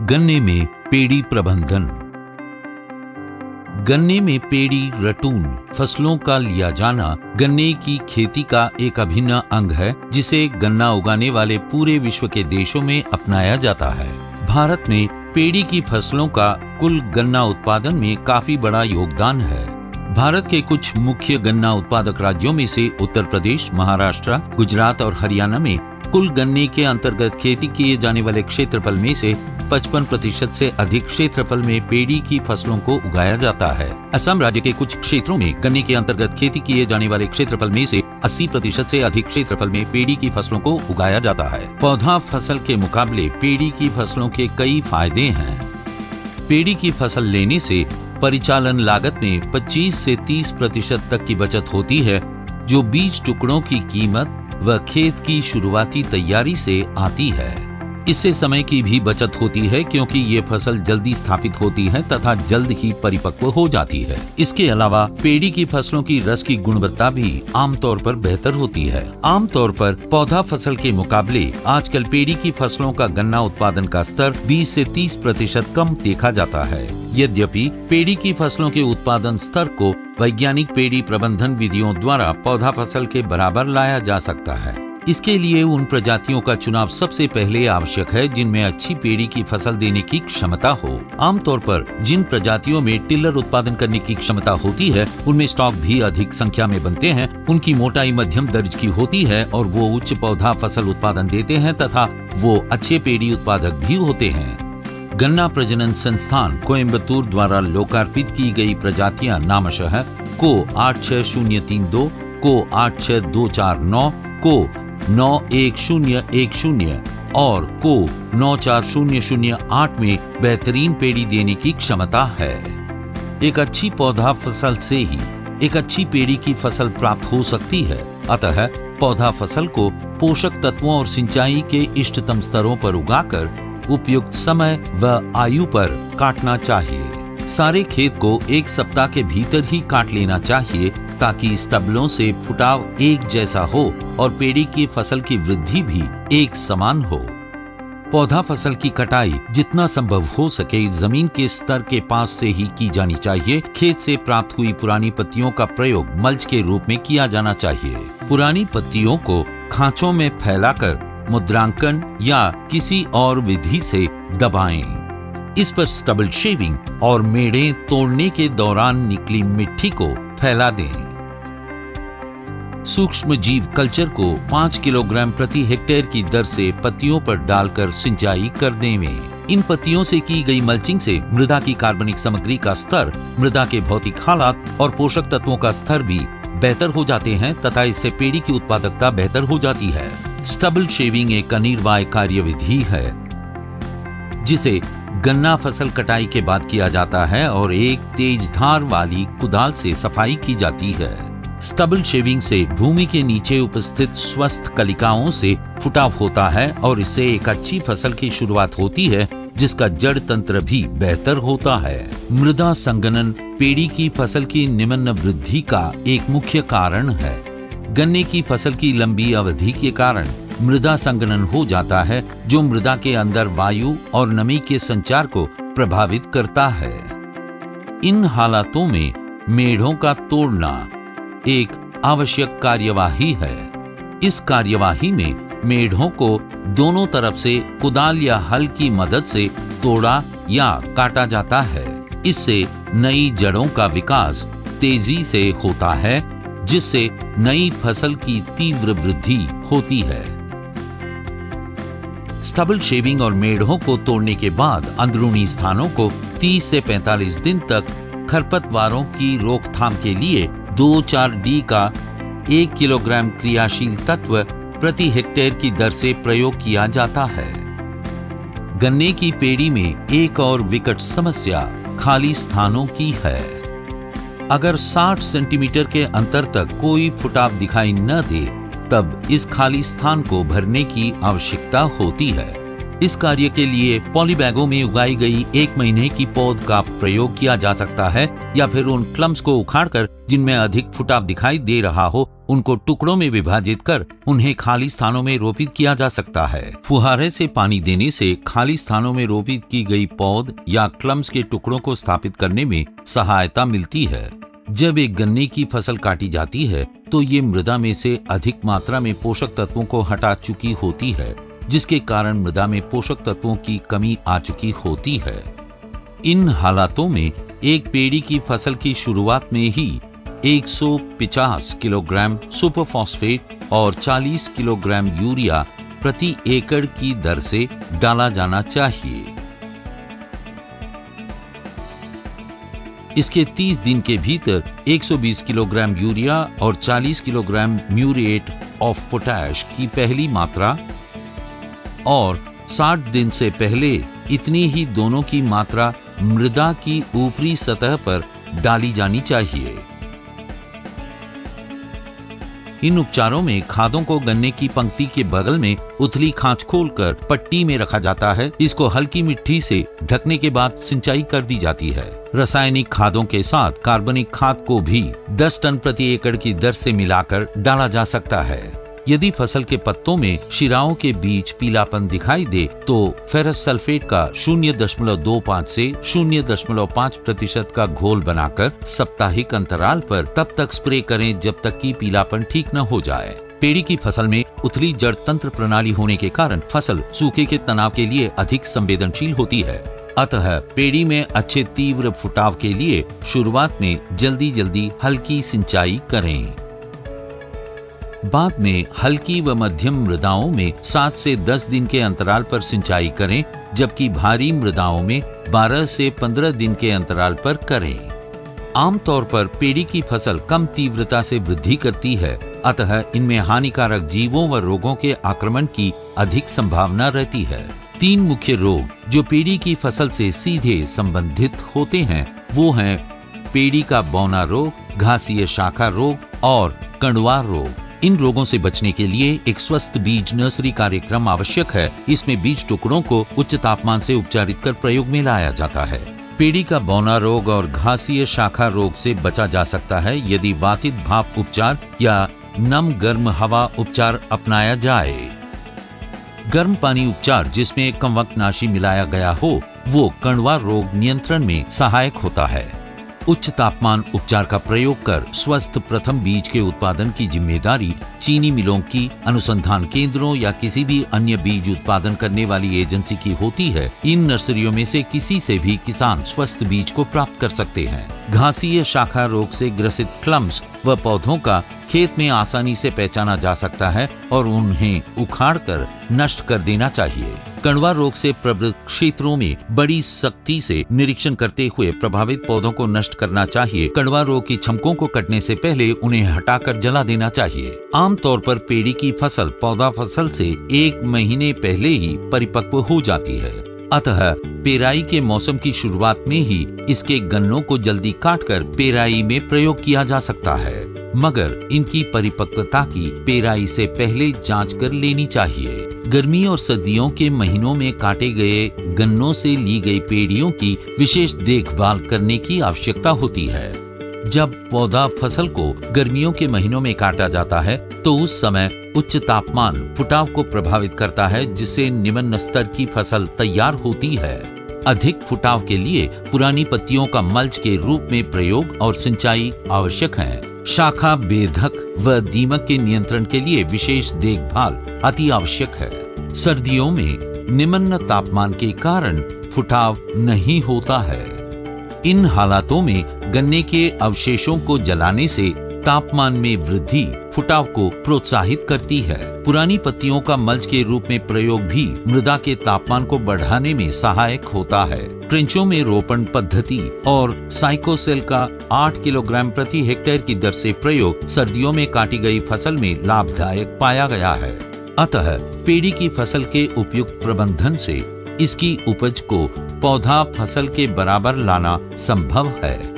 गन्ने में पेड़ी प्रबंधन। गन्ने में पेड़ी रटून फसलों का लिया जाना गन्ने की खेती का एक अभिन्न अंग है, जिसे गन्ना उगाने वाले पूरे विश्व के देशों में अपनाया जाता है। भारत में पेड़ी की फसलों का कुल गन्ना उत्पादन में काफी बड़ा योगदान है। भारत के कुछ मुख्य गन्ना उत्पादक राज्यों में से उत्तर प्रदेश, महाराष्ट्र, गुजरात और हरियाणा में कुल गन्ने के अंतर्गत खेती किए जाने वाले क्षेत्रफल में से 55% से अधिक क्षेत्रफल में पेड़ी की फसलों को उगाया जाता है। असम राज्य के कुछ क्षेत्रों में गन्ने के अंतर्गत खेती किए जाने वाले क्षेत्रफल में से 80% से अधिक क्षेत्रफल में पेड़ी की फसलों को उगाया जाता है। पौधा फसल के मुकाबले पेड़ी की फसलों के कई फायदे हैं। पेड़ी की फसल लेने से परिचालन लागत में 25 से 30% तक की बचत होती है, जो बीज टुकड़ों की कीमत व खेत की शुरुआती तैयारी से आती है। इससे समय की भी बचत होती है, क्योंकि ये फसल जल्दी स्थापित होती है तथा जल्द ही परिपक्व हो जाती है। इसके अलावा पेड़ी की फसलों की रस की गुणवत्ता भी आमतौर पर बेहतर होती है। आमतौर पर पौधा फसल के मुकाबले आजकल पेड़ी की फसलों का गन्ना उत्पादन का स्तर 20 से 30% कम देखा जाता है। यद्यपि पेड़ी की फसलों के उत्पादन स्तर को वैज्ञानिक पेड़ी प्रबंधन विधियों द्वारा पौधा फसल के बराबर लाया जा सकता है। इसके लिए उन प्रजातियों का चुनाव सबसे पहले आवश्यक है जिनमें अच्छी पेड़ी की फसल देने की क्षमता हो। आमतौर पर जिन प्रजातियों में टिलर उत्पादन करने की क्षमता होती है, उनमें स्टॉक भी अधिक संख्या में बनते हैं, उनकी मोटाई मध्यम दर्ज की होती है और वो उच्च पौधा फसल उत्पादन देते हैं तथा वो अच्छे पेड़ी उत्पादक भी होते हैं। गन्ना प्रजनन संस्थान कोयम्बतूर द्वारा लोकार्पित की गई प्रजातियां नामशः को 86032, को 86249, को 91010 और को 94008 में बेहतरीन पेड़ी देने की क्षमता है। एक अच्छी पौधा फसल से ही एक अच्छी पेड़ी की फसल प्राप्त हो सकती है। अतः पौधा फसल को पोषक तत्वों और सिंचाई के इष्टतम स्तरों पर उगाकर उपयुक्त समय व आयु पर काटना चाहिए। सारे खेत को एक सप्ताह के भीतर ही काट लेना चाहिए, ताकि स्टबलों से फुटाव एक जैसा हो और पेड़ी की फसल की वृद्धि भी एक समान हो। पौधा फसल की कटाई जितना संभव हो सके जमीन के स्तर के पास से ही की जानी चाहिए। खेत से प्राप्त हुई पुरानी पत्तियों का प्रयोग मल्च के रूप में किया जाना चाहिए। पुरानी पत्तियों को खांचों में फैलाकर मुद्रांकन या किसी और विधि से दबाएं। इस पर स्टबल शेविंग और मेड़ें तोड़ने के दौरान निकली मिट्टी को फैला दें। सूक्ष्म जीव कल्चर को 5 किलोग्राम प्रति हेक्टेयर की दर से पत्तियों पर डालकर सिंचाई कर दें। इन पत्तियों से की गई मल्चिंग से मृदा की कार्बनिक सामग्री का स्तर, मृदा के भौतिक हालात और पोषक तत्वों का स्तर भी बेहतर हो जाते हैं तथा इससे पेड़ी की उत्पादकता बेहतर हो जाती है। स्टबल शेविंग एक अनिवार्य कार्यविधि है, जिसे गन्ना फसल कटाई के बाद किया जाता है और एक तेज धार वाली कुदाल से सफाई की जाती है। स्टबल शेविंग से भूमि के नीचे उपस्थित स्वस्थ कलिकाओं से फुटाव होता है और इससे एक अच्छी फसल की शुरुआत होती है, जिसका जड़ तंत्र भी बेहतर होता है। मृदा संघनन पेड़ी की फसल की निम्न वृद्धि का एक मुख्य कारण है। गन्ने की फसल की लंबी अवधि के कारण मृदा संघनन हो जाता है, जो मृदा के अंदर वायु और नमी के संचार को प्रभावित करता है। इन हालातों में मेढ़ों का तोड़ना एक आवश्यक कार्यवाही है। इस कार्यवाही में मेढ़ों को दोनों तरफ से कुदाल या हल की मदद से तोड़ा या काटा जाता है। इससे नई जड़ों का विकास तेजी से होता है, जिससे नई फसल की तीव्र वृद्धि होती है। स्टबल शेविंग और मेढ़ों को तोड़ने के बाद अंदरूनी स्थानों को 30 से 45 दिन तक खरपतवारों की रोकथाम के लिए 2,4-D का 1 किलोग्राम क्रियाशील तत्व प्रति हेक्टेयर की दर से प्रयोग किया जाता है। गन्ने की पेड़ी में एक और विकट समस्या खाली स्थानों की है। अगर 60 सेंटीमीटर के अंतर तक कोई फुटाव दिखाई न दे, तब इस खाली स्थान को भरने की आवश्यकता होती है। इस कार्य के लिए पॉलीबैगों में उगाई गई 1 महीने की पौध का प्रयोग किया जा सकता है या फिर उन क्लम्स को उखाड़कर जिनमें अधिक फुटाव दिखाई दे रहा हो उनको टुकड़ों में विभाजित कर उन्हें खाली स्थानों में रोपित किया जा सकता है। फुहारे से पानी देने से खाली स्थानों में रोपित की गई पौध या क्लम्स के टुकड़ों को स्थापित करने में सहायता मिलती है। जब एक गन्ने की फसल काटी जाती है तो ये मृदा में से अधिक मात्रा में पोषक तत्वों को हटा चुकी होती है, जिसके कारण मृदा में पोषक तत्वों की कमी आ चुकी होती है। इन हालातों में एक पेड़ी की फसल की शुरुआत में ही 150 किलोग्राम सुपर फॉस्फेट और 40 किलोग्राम यूरिया प्रति एकड़ की दर से डाला जाना चाहिए। इसके 30 दिन के भीतर 120 किलोग्राम यूरिया और 40 किलोग्राम म्यूरेट ऑफ पोटैश की पहली मात्रा और 60 दिन से पहले इतनी ही दोनों की मात्रा मृदा की ऊपरी सतह पर डाली जानी चाहिए। इन उपचारों में खादों को गन्ने की पंक्ति के बगल में उथली खांच खोलकर पट्टी में रखा जाता है। इसको हल्की मिट्टी से ढकने के बाद सिंचाई कर दी जाती है। रासायनिक खादों के साथ कार्बनिक खाद को भी 10 टन प्रति एकड़ की दर से मिलाकर डाला जा सकता है। यदि फसल के पत्तों में शिराओं के बीच पीलापन दिखाई दे तो फेरस सल्फेट का 0.25 से 0.5% का घोल बनाकर साप्ताहिक अंतराल पर तब तक स्प्रे करें जब तक कि पीलापन ठीक न हो जाए। पेड़ी की फसल में उथली जड़ तंत्र प्रणाली होने के कारण फसल सूखे के तनाव के लिए अधिक संवेदनशील होती है। अतः पेड़ी में अच्छे तीव्र फुटाव के लिए शुरुआत में जल्दी हल्की सिंचाई करें। बाद में हल्की व मध्यम मृदाओं में 7 से 10 दिन के अंतराल पर सिंचाई करें, जबकि भारी मृदाओं में 12 से 15 दिन के अंतराल पर करें। आमतौर पर पेड़ी की फसल कम तीव्रता से वृद्धि करती है, अतः इनमें हानिकारक जीवों व रोगों के आक्रमण की अधिक संभावना रहती है। 3 मुख्य रोग जो पेड़ी की फसल से सीधे संबंधित होते हैं वो हैं पेड़ी का बौना रोग, घासीय शाखा रोग और कंडवा रोग। इन रोगों से बचने के लिए एक स्वस्थ बीज नर्सरी कार्यक्रम आवश्यक है। इसमें बीज टुकड़ों को उच्च तापमान से उपचारित कर प्रयोग में लाया जाता है। पेड़ी का बौना रोग और घासीय शाखा रोग से बचा जा सकता है यदि वातित भाप उपचार या नम गर्म हवा उपचार अपनाया जाए। गर्म पानी उपचार जिसमें कवकनाशी मिलाया गया हो वो कंडवा रोग नियंत्रण में सहायक होता है। उच्च तापमान उपचार का प्रयोग कर स्वस्थ प्रथम बीज के उत्पादन की जिम्मेदारी चीनी मिलों की, अनुसंधान केंद्रों या किसी भी अन्य बीज उत्पादन करने वाली एजेंसी की होती है। इन नर्सरियों में से किसी से भी किसान स्वस्थ बीज को प्राप्त कर सकते हैं। घासीय शाखा रोग से ग्रसित क्लम्स व पौधों का खेत में आसानी से पहचाना जा सकता है और उन्हें उखाड़कर नष्ट कर देना चाहिए। कंडवा रोग से प्रभावित क्षेत्रों में बड़ी सख्ती से निरीक्षण करते हुए प्रभावित पौधों को नष्ट करना चाहिए। कंडवा रोग की छमकों को कटने से पहले उन्हें हटाकर जला देना चाहिए। आमतौर पर पेड़ी की फसल पौधा फसल से 1 महीने पहले ही परिपक्व हो जाती है, अतः पेराई के मौसम की शुरुआत में ही इसके गन्नों को जल्दी काटकर पेराई में प्रयोग किया जा सकता है, मगर इनकी परिपक्वता की पेराई से पहले जांच कर लेनी चाहिए। गर्मी और सर्दियों के महीनों में काटे गए गन्नों से ली गई पेड़ियों की विशेष देखभाल करने की आवश्यकता होती है। जब पौधा फसल को गर्मियों के महीनों में काटा जाता है तो उस समय उच्च तापमान फुटाव को प्रभावित करता है, जिससे निम्न स्तर की फसल तैयार होती है। अधिक फुटाव के लिए पुरानी पत्तियों का मल्च के रूप में प्रयोग और सिंचाई आवश्यक है। शाखा बेधक व दीमक के नियंत्रण के लिए विशेष देखभाल अति आवश्यक है। सर्दियों में निम्न तापमान के कारण फुटाव नहीं होता है। इन हालातों में गन्ने के अवशेषों को जलाने से तापमान में वृद्धि फुटाव को प्रोत्साहित करती है। पुरानी पत्तियों का मल्च के रूप में प्रयोग भी मृदा के तापमान को बढ़ाने में सहायक होता है। ट्रेंचों में रोपण पद्धति और साइकोसेल का 8 किलोग्राम प्रति हेक्टेयर की दर से प्रयोग सर्दियों में काटी गई फसल में लाभदायक पाया गया है। अतः पेड़ी की फसल के उपयुक्त प्रबंधन से इसकी उपज को पौधा फसल के बराबर लाना संभव है।